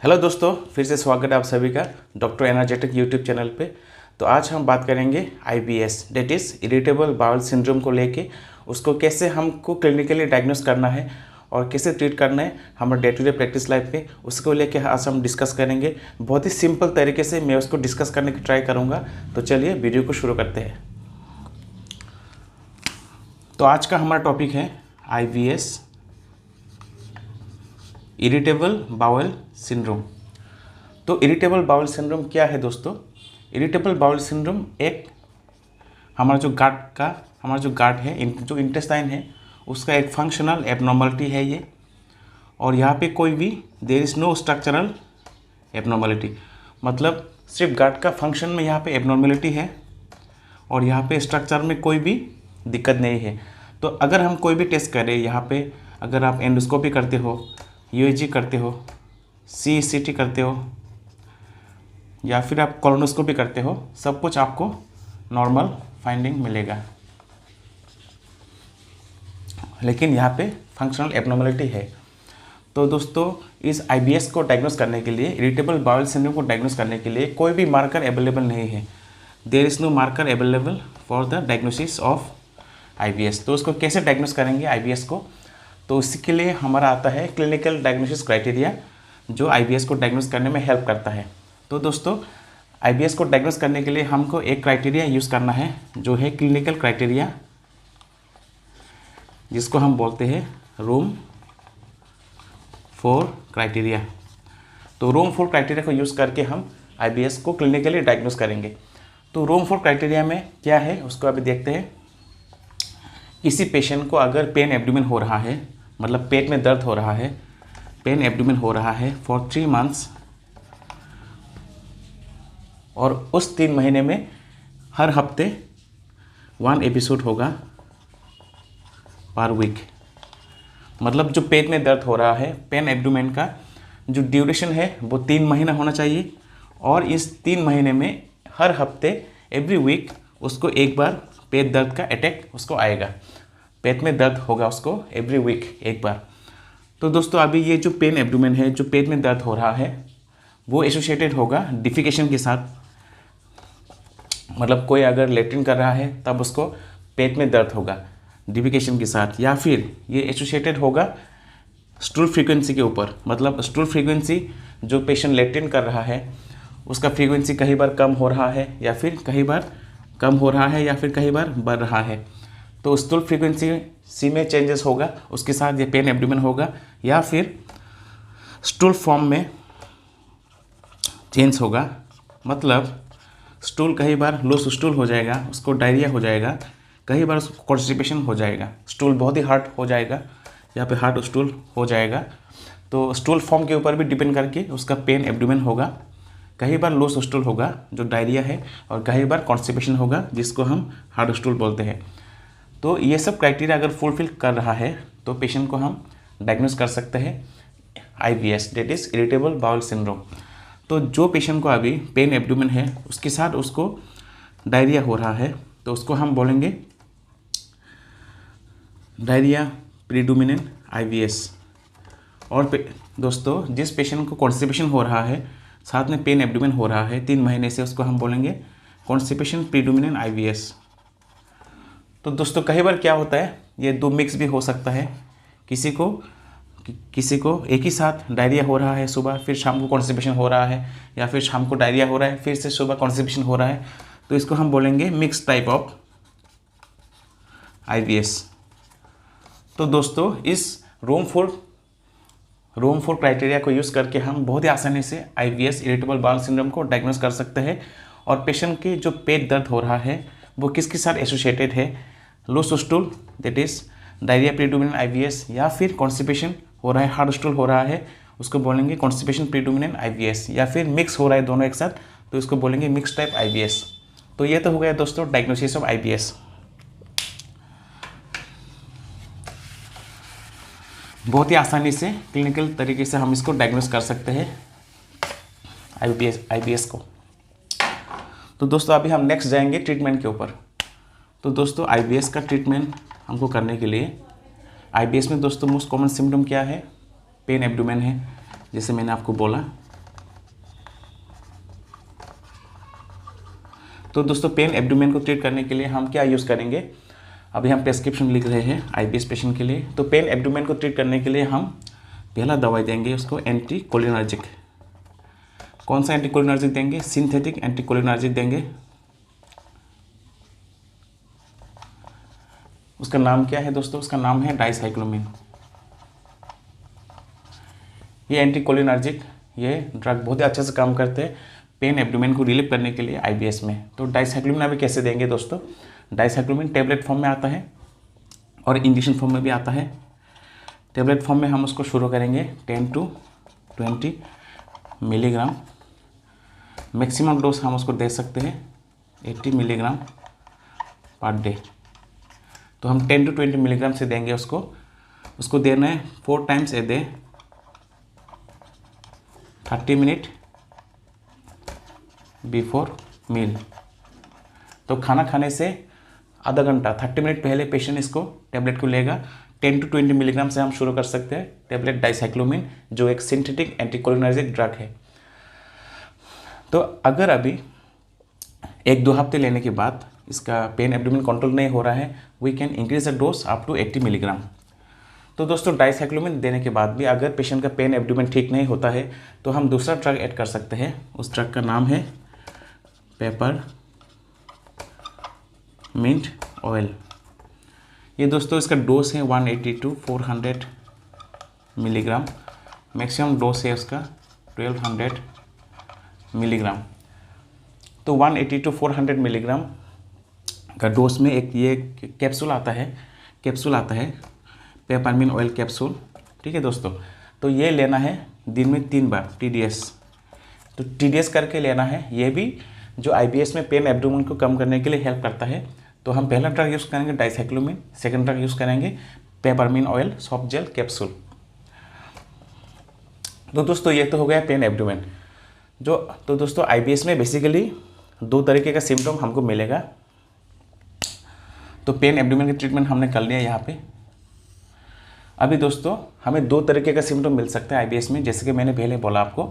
Hello दोस्तों, फिर से स्वागत है आप सभी का डॉक्टर एनर्जेटिक यूट्यूब चैनल पे। तो आज हम बात करेंगे IBS that is irritable bowel syndrome को लेके, उसको कैसे हमको क्लिनिकली डायग्नोस करना है और कैसे ट्रीट करना है हमारे day to day practice life में, उसको लेके आज हम डिस्कस करेंगे। बहुत ही सिंपल तरीके से मैं उसको डिस्कस करने की ट्राई करूँगा। तो चलिए वीडियो को शुरू करते हैं। तो आज का हमारा टॉपिक है आईबीएस इरिटेबल बाउल सिंड्रोम। तो इरिटेबल बाउल सिंड्रोम क्या है दोस्तों? इरिटेबल बाउल सिंड्रोम एक हमारा जो गाट है, जो इंटेस्टाइन है, उसका एक फंक्शनल एबनॉर्मलिटी है ये। और यहाँ पे कोई भी there is no structural abnormality, मतलब सिर्फ गाट का फंक्शन में यहाँ पे एबनॉर्मलिटी है और यहाँ पे स्ट्रक्चर में कोई भी दिक्कत नहीं है। तो अगर हम कोई भी टेस्ट करें, यहाँ पे अगर आप एंडोस्कोपी करते हो, यूएजी करते हो, सीईसीटी करते हो या फिर आप कोलोनोस्कोपी करते हो, सब कुछ आपको नॉर्मल फाइंडिंग मिलेगा। लेकिन यहाँ पे फंक्शनल एबनॉर्मलिटी है। तो दोस्तों, इस आईबीएस को डायग्नोस करने के लिए, इरिटेबल बाउल सिंड्रोम को डायग्नोस करने के लिए कोई भी मार्कर अवेलेबल नहीं है। There is no marker available for the diagnosis of IBS. तो उसको कैसे डायग्नोस करेंगे आईबीएस को? तो इसके लिए हमारा आता है क्लिनिकल डायग्नोसिस क्राइटेरिया, जो आईबीएस को डायग्नोस करने में हेल्प करता है। तो दोस्तों, आईबीएस को डायग्नोस करने के लिए हमको एक क्राइटेरिया यूज़ करना है, जो है क्लिनिकल क्राइटेरिया, जिसको हम बोलते हैं रूम 4 क्राइटेरिया। तो रूम 4 क्राइटेरिया को यूज़ करके हम आईबीएस को क्लिनिकली डायग्नोस करेंगे। तो रूम 4 क्राइटेरिया में क्या है उसको अभी देखते हैं। किसी पेशेंट को अगर पेन एब्डोमेन हो रहा है, मतलब पेट में दर्द हो रहा है, पेन एब्डोमेन हो रहा है फॉर 3 मंथ्स, और उस 3 महीने में हर हफ्ते 1 एपिसोड होगा पर वीक, मतलब जो पेट में दर्द हो रहा है, पेन एब्डोमेन का जो ड्यूरेशन है वो 3 महीना होना चाहिए। और इस 3 महीने में हर हफ्ते एवरी वीक उसको एक बार पेट दर्द का अटैक उसको आएगा, पेट में दर्द होगा उसको एवरी वीक एक बार। तो दोस्तों, अभी ये जो पेन एब्डोमेन है, जो पेट में दर्द हो रहा है, वो एसोसिएटेड होगा डिफिकेशन के साथ। मतलब कोई अगर लेट्रिन कर रहा है तब उसको पेट में दर्द होगा डिफिकेशन के साथ, या फिर ये एसोसिएटेड होगा स्टूल फ्रीक्वेंसी के ऊपर। मतलब स्टूल फ्रीक्वेंसी, जो पेशेंट लेट्रिन कर रहा है उसका फ्रीक्वेंसी कई बार कम हो रहा है या फिर कई बार कम हो रहा है या फिर कई बार बढ़ रहा है। तो स्टूल फ्रीक्वेंसी में चेंजेस होगा, उसके साथ ये पेन एब्डोमेन होगा, या फिर स्टूल फॉर्म में चेंज होगा। मतलब स्टूल कई बार लूज स्टूल हो जाएगा, उसको डायरिया हो जाएगा, कई बार उसको कॉन्स्टिपेशन हो जाएगा, स्टूल बहुत ही हार्ड हो जाएगा, यहाँ पे हार्ड स्टूल हो जाएगा। तो स्टूल फॉर्म के ऊपर भी डिपेंड करके उसका पेन एब्डोमेन होगा। कई बार लूज स्टूल होगा जो डायरिया है, और कई बार कॉन्स्टिपेशन होगा जिसको हम हार्ड स्टूल बोलते हैं। तो ये सब क्राइटेरिया अगर फुलफिल कर रहा है तो पेशेंट को हम डायग्नोस कर सकते हैं IBS that is irritable bowel syndrome. तो जो पेशेंट को अभी पेन एब्डोमेन है, उसके साथ उसको डायरिया हो रहा है, तो उसको हम बोलेंगे डायरिया प्रीडोमिनेंट आईबीएस। और दोस्तों, जिस पेशेंट को कॉन्स्टिपेशन हो रहा है, साथ में पेन एब्डोमेन हो रहा है 3 महीने से, उसको हम बोलेंगे कॉन्स्टिपेशन प्रीडोमिनेंट आईबीएस। तो दोस्तों, कई बार क्या होता है, ये 2 मिक्स भी हो सकता है। किसी को एक ही साथ डायरिया हो रहा है सुबह, फिर शाम को कॉन्स्टिपेशन हो रहा है, या फिर शाम को डायरिया हो रहा है फिर से सुबह कॉन्स्टिपेशन हो रहा है, तो इसको हम बोलेंगे मिक्स टाइप ऑफ आईबीएस। तो दोस्तों, इस रूम 4 क्राइटेरिया को यूज़ करके हम बहुत ही आसानी से आईबीएस इरिटेबल बाउल सिंड्रोम को डायग्नोस कर सकते हैं। और पेशेंट के जो पेट दर्द हो रहा है वो किसके साथ एसोसिएटेड है, loose stool that is diarrhoea predominant IBS, या फिर कॉन्स्टिपेशन हो रहा है, हार्ड स्टूल हो रहा है, उसको बोलेंगे कॉन्स्टिपेशन प्रीडोमिनेंट आईबीएस, या फिर मिक्स हो रहा है दोनों एक साथ, तो इसको बोलेंगे मिक्स टाइप आईबीएस। तो ये तो हो गया दोस्तों डायग्नोसिस ऑफ आईबीएस। बहुत ही आसानी से क्लिनिकल तरीके से हम इसको डायग्नोस कर सकते हैं आईबीएस को। तो दोस्तों, अभी हम नेक्स्ट जाएंगे ट्रीटमेंट के ऊपर। तो दोस्तों, आईबीएस का ट्रीटमेंट हमको करने के लिए, आईबीएस में दोस्तों मोस्ट कॉमन सिम्टम क्या है, पेन एब्डोमेन है, जैसे मैंने आपको बोला। तो दोस्तों पेन एब्डोमेन को ट्रीट करने के लिए हम क्या यूज़ करेंगे, अभी हम प्रेस्क्रिप्शन लिख रहे हैं आईबीएस पेशेंट के लिए। तो पेन एब्डोमेन को ट्रीट करने के लिए हम पहला दवाई देंगे उसको एंटीकोलिनर्जिक। कौन सा एंटीकोलिनर्जिक देंगे, सिंथेटिक एंटीकोलिनर्जिक देंगे। उसका नाम क्या है दोस्तों, उसका नाम है डाइसाइक्लोमिन। ये एंटीकोलिनर्जिक, ये ड्रग बहुत ही अच्छे से काम करते हैं पेन एब्डोमेन को रिलीव करने के लिए आईबीएस में। तो डाइसाइक्लोमिन अभी कैसे देंगे दोस्तों, डाइसाइक्लोमिन टेबलेट फॉर्म में आता है और इंजेक्शन फॉर्म में भी आता है। टेबलेट फॉर्म में हम उसको शुरू करेंगे 10 to 20 मिलीग्राम। मैक्सिमम डोज हम उसको दे सकते हैं 80 मिलीग्राम पर डे। तो हम 10 to 20 मिलीग्राम से देंगे उसको देना है 4 times a day, 30 minute before meal. तो खाना खाने से आधा घंटा 30 मिनट पहले पेशेंट इसको टैबलेट को लेगा। 10 to 20 मिलीग्राम से हम शुरू कर सकते हैं टैबलेट डाइसाइक्लोमिन, जो एक सिंथेटिक एंटीकोलिनर्जिक ड्रग है। तो अगर अभी 1-2 हफ्ते लेने के बाद इसका पेन एब्डोमेन कंट्रोल नहीं हो रहा है, we can increase the dose up to 80 milligram. तो दोस्तों डाइसाइक्लोमिन देने के बाद भी अगर पेशेंट का पेन एब्डोमेन ठीक नहीं होता है तो हम दूसरा ड्रग ऐड कर सकते हैं। उस ड्रग का नाम है पेपर मिंट ऑयल। ये दोस्तों इसका डोज है 180 to 400 मिलीग्राम। मैक्सिमम डोज है उसका 1200 मिलीग्राम। तो 180 to 400 मिलीग्राम का डोज में एक ये कैप्सूल आता है पेपरमिंट ऑयल कैप्सूल। ठीक है दोस्तों, तो ये लेना है दिन में 3 बार TDS। तो TDS करके लेना है। ये भी जो IBS में पेन एब्डोमेन को कम करने के लिए हेल्प करता है। तो हम पहला ड्रग यूज़ करेंगे डाइसाइक्लोमिन, सेकंड ड्रग यूज़ करेंगे peppermint oil soft gel capsule. तो दोस्तों ये तो हो गया पेन एब्डोमेन। तो दोस्तों IBS में बेसिकली 2 तरीके का सिम्टम हमको मिलेगा। तो पेन एब्डोमेन की ट्रीटमेंट हमने कर लिया यहाँ पे। अभी दोस्तों हमें 2 तरीके का सिम्टम मिल सकता है IBS में, जैसे कि मैंने पहले बोला आपको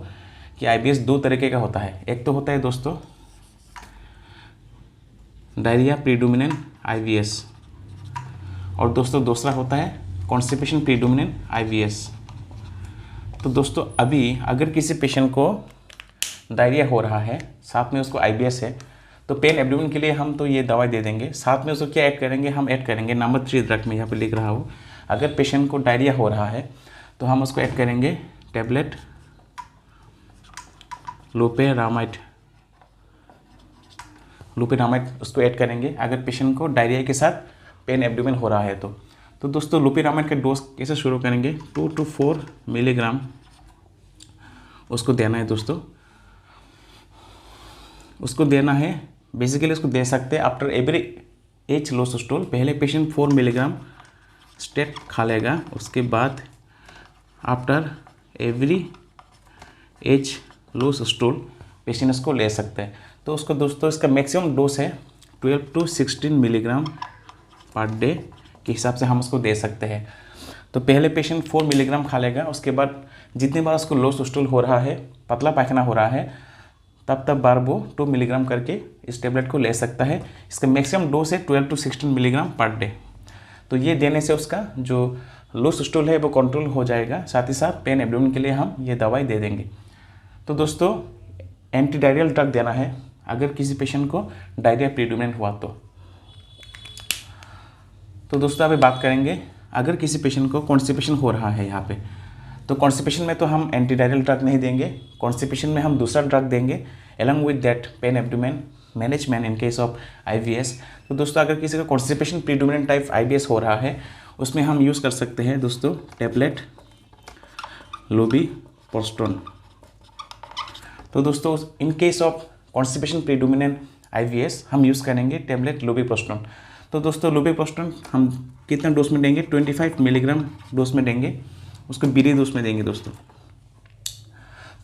कि IBS 2 तरीके का होता है। एक तो होता है दोस्तों डायरिया प्रीडोमिनेंट IBS, और दोस्तों दूसरा होता है कॉन्स्टिपेशन प्रीडोमिनेंट IBS। तो दोस्तों अभी अगर किसी पेशेंट को डायरिया हो रहा है, साथ में उसको IBS है, तो पेन एब्डोमेन के लिए हम तो ये दवाई दे देंगे। साथ में उसको क्या ऐड करेंगे, हम ऐड करेंगे नंबर 3 ड्रग में यहाँ पे लिख रहा हूँ। अगर पेशेंट को डायरिया हो रहा है तो हम उसको ऐड करेंगे टैबलेट लोपेरामाइड उसको ऐड करेंगे अगर पेशेंट को डायरिया के साथ पेन एब्डोमेन हो रहा है तो दोस्तों लोपेरामाइड का डोज कैसे शुरू करेंगे, 2 to 4 मिलीग्राम उसको देना है दोस्तों। उसको देना है बेसिकली, उसको दे सकते हैं after every H loss stool. पहले पेशेंट 4 मिलीग्राम स्टेट खा लेगा, उसके बाद after every H loss stool patient इसको ले सकते हैं। तो उसको दोस्तों इसका मैक्सिमम डोज है 12 to 16 मिलीग्राम पर डे के हिसाब से हम उसको दे सकते हैं। तो पहले पेशेंट 4 मिलीग्राम खा लेगा, उसके बाद जितनी बार उसको लॉस स्टूल हो रहा है, पतला पायखाना हो रहा है, तब बार वो 2 मिलीग्राम करके इस टेबलेट को ले सकता है। इसका मैक्सिमम डोज है 12 to 16 मिलीग्राम पर डे। तो ये देने से उसका जो लूज स्टूल है वो कंट्रोल हो जाएगा। साथ ही साथ पेन एब्डोमेन के लिए हम ये दवाई दे देंगे। तो दोस्तों एंटी डायरियल ड्रग देना है अगर किसी पेशेंट को डायरिया प्रीडोमिनेंट हुआ तो दोस्तों अभी बात करेंगे अगर किसी पेशेंट को कॉन्स्टिपेशन हो रहा है यहाँ पे, तो कॉन्स्टिपेशन में तो हम एंटी डायरियल ड्रग नहीं देंगे। कॉन्स्टिपेशन में हम दूसरा ड्रग देंगे along with that pain abdomen management in case of IBS। तो दोस्तों अगर किसी का कॉन्स्टिपेशन प्रीडोमिनेंट टाइप IBS हो रहा है, उसमें हम यूज़ कर सकते हैं दोस्तों टैबलेट लोबिप्रोस्टोन। तो दोस्तों in case of constipation predominant IBS हम यूज़ करेंगे टैबलेट लोबिप्रोस्टोन। तो दोस्तों लोबिप्रोस्टोन हम कितना डोज में देंगे, 25 मिलीग्राम डोज में देंगे, उसको बीरी डोज में देंगे दोस्तों।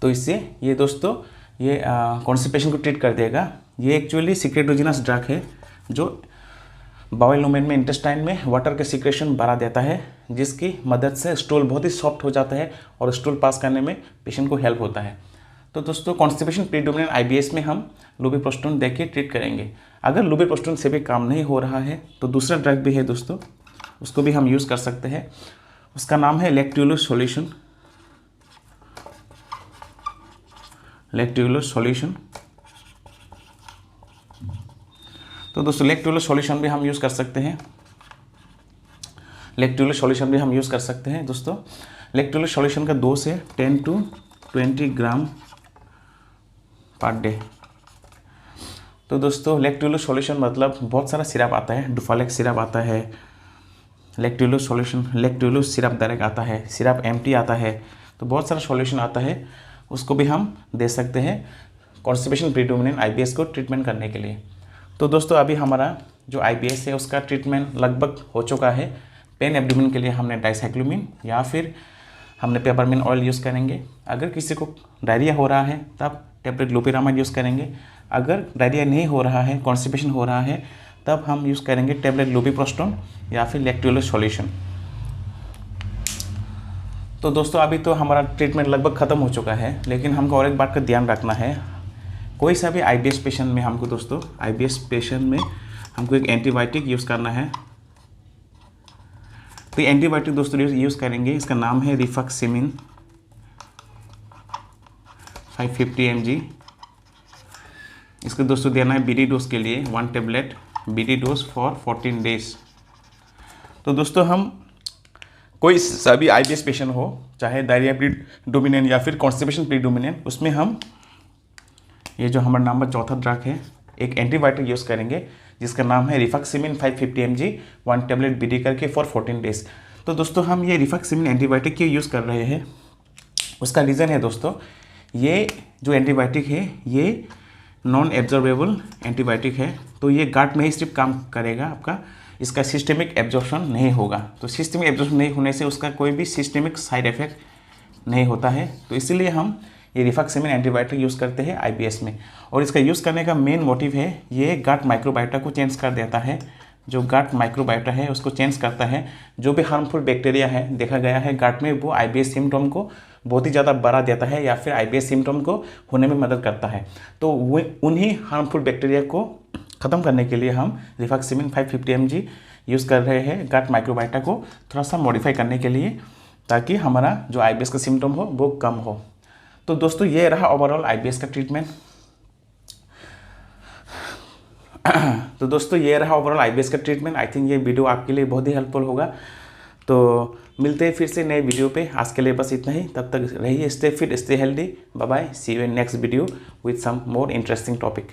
तो इससे ये दोस्तों ये कॉन्स्टिपेशन को ट्रीट कर देगा। ये एक्चुअली सिक्रेटोजिनस ड्रग है जो बाउल लूमेन में इंटेस्टाइन में वाटर के सिक्रेशन बढ़ा देता है, जिसकी मदद से स्टूल बहुत ही सॉफ्ट हो जाता है और स्टूल पास करने में पेशेंट को हेल्प होता है। तो दोस्तों कॉन्स्टिपेशन प्रीडोमिनेंट आईबीएस में हम लुबिप्रोस्टोन दे के ट्रीट करेंगे। अगर लुबिप्रोस्टोन से भी काम नहीं हो रहा है तो दूसरा ड्रग भी है दोस्तों, उसको भी हम यूज़ कर सकते हैं। उसका नाम है लैक्ट्यूलोज सॉल्यूशन। लैक्ट्यूलोज सॉल्यूशन। तो दोस्तों लैक्ट्यूलोज सॉल्यूशन भी हम यूज़ कर सकते हैं। लैक्ट्यूलोज सॉल्यूशन भी हम यूज़ कर सकते हैं दोस्तों। लैक्ट्यूलोज सॉल्यूशन का डोज है 10 to 20 ग्राम पर डे। तो दोस्तों लैक्ट्यूलोज सॉल्यूशन मतलब बहुत सारा सिरप आता है, डुफालेक्स सिरप आता है, लैक्ट्यूलोज सॉल्यूशन, लैक्ट्यूलोज सिरप डायरेक्ट आता है, सिरप एम्प्टी आता है, तो बहुत सारा सॉल्यूशन आता है, उसको भी हम दे सकते हैं कॉन्स्टिपेशन प्रीडोमिनेंट आईबीएस को ट्रीटमेंट करने के लिए। तो दोस्तों अभी हमारा जो आईबीएस है उसका ट्रीटमेंट लगभग हो चुका है। पेन एब्डोमेन के लिए हमने डाइसाइक्लोमिन या फिर हमने पेपरमिंट ऑयल यूज़ करेंगे। अगर किसी को डायरिया हो रहा है तब टैबलेट लोपिरामाइड यूज़ करेंगे। अगर डायरिया नहीं हो रहा है, कॉन्स्टिपेशन हो रहा है, तब हम यूज़ करेंगे टैबलेट लुबिप्रोस्टोन या फिर लैक्ट्यूलोज सॉल्यूशन। तो दोस्तों अभी तो हमारा ट्रीटमेंट लगभग ख़त्म हो चुका है, लेकिन हमको और एक बात का ध्यान रखना है। कोई सा भी आईबीएस पेशेंट में हमको दोस्तों आईबीएस पेशेंट में हमको एक एंटीबायोटिक यूज़ करना है। तो ये एंटीबायोटिक दोस्तों यूज़ करेंगे, इसका नाम है रिफैक्सिमिन 550 mg। इसको दोस्तों देना है बीडी डोज के लिए 1 tablet BD dose for 14 days. तो दोस्तों हम कोई सभी आईबीएस पेशेंट हो, चाहे डायरिया प्रीडोमिनेंट या फिर कॉन्स्टिपेशन प्रीडोमिनेंट, उसमें हम ये जो हमारा नंबर चौथा ड्रग है एक एंटीबायोटिक यूज़ करेंगे जिसका नाम है रिफैक्सिमिन 550 mg 1 टेबलेट बीडी करके फॉर 14 डेज। तो दोस्तों हम ये रिफैक्सिमिन एंटीबायोटिक क्यों यूज़ कर रहे हैं, उसका रीज़न है दोस्तों, ये जो एंटीबायोटिक है ये नॉन एब्जॉर्बेबल एंटीबायोटिक है। तो ये गाट में ही सिर्फ काम करेगा आपका, इसका सिस्टेमिक एब्जॉर्प्शन नहीं होगा। तो सिस्टेमिक एब्जॉर्प्शन नहीं होने से उसका कोई भी सिस्टेमिक साइड इफेक्ट नहीं होता है। तो इसीलिए हम ये रिफैक्सिमिन एंटीबायोटिक यूज़ करते हैं आईबीएस में। और इसका यूज़ करने का मेन मोटिव है ये गाट माइक्रोबायोटा को चेंज कर देता है। जो गाट माइक्रोबायोटा है उसको चेंज करता है। जो भी हार्मफुल बैक्टीरिया है देखा गया है गाट में, वो आईबीएस सिम्टम को बहुत ही ज़्यादा बढ़ा देता है या फिर आईबीएस सिम्टम को होने में मदद करता है। तो वो उन्हीं हार्मफुल बैक्टीरिया को ख़त्म करने के लिए हम रिफैक्सिमिन 550 mg यूज़ कर रहे हैं गाट माइक्रोबायोटा को थोड़ा सा मॉडिफाई करने के लिए, ताकि हमारा जो आईबीएस का सिम्टम हो वो कम हो। तो दोस्तों ये रहा ओवरऑल आईबीएस का ट्रीटमेंट। तो दोस्तों ये रहा ओवरऑल आईबीएस का ट्रीटमेंट। आई थिंक ये वीडियो आपके लिए बहुत ही हेल्पफुल होगा। तो मिलते हैं फिर से नए वीडियो पे। आज के लिए बस इतना ही। तब तक रहिए stay fit, stay healthy. Bye bye, see you in next video with some more interesting topic.